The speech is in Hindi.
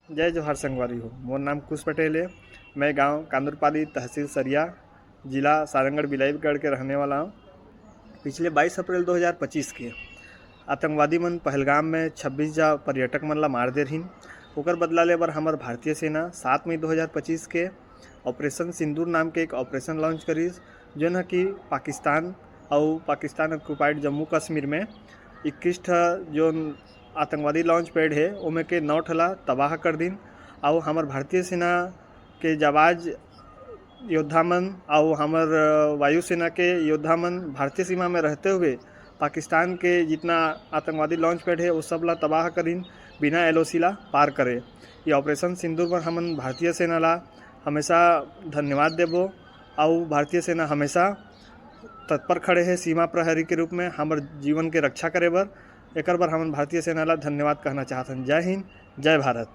जय जोहार संगवारी हो। मोर नाम कुश पटेल है। मैं गांव कांदुरपाली, तहसील सरिया, जिला सारंगढ़ बिलाईगढ़ के रहने वाला हूँ। पिछले 22 अप्रैल 2025 के आतंकवादी मन पहलगाम में 26 जा पर्यटक मन ला मार दे रहिन। ओकर बदला ले बर हमार भारतीय सेना 7 मई 2025 के ऑपरेशन सिंदूर नाम के एक ऑपरेशन लॉन्च करिस, जोन कि पाकिस्तान ऑक्युपाइड जम्मू कश्मीर में 21 जोन आतंकवादी लॉन्च पैड है ओमे के 9 ठला तबाह कर दिन। और हमार भारतीय सेना के जाबाज योद्धा मन और हमार वायुसेना के योद्धा मन भारतीय सीमा में रहते हुए पाकिस्तान के जितना आतंकवादी लॉन्च पैड है वो सब ला तबाह करिन, बिना एलओसी ला पार करे। ये ऑपरेशन सिंदूर पर हमन भारतीय सेना ला हमेशा धन्यवाद देबो। और भारतीय सेना हमेशा तत्पर खड़े है सीमा प्रहरी के रूप में हमार जीवन के रक्षा करे बर। एकर बर हमन भारतीय सेना ला धन्यवाद कहना चाहथन। जय हिंद, जय भारत।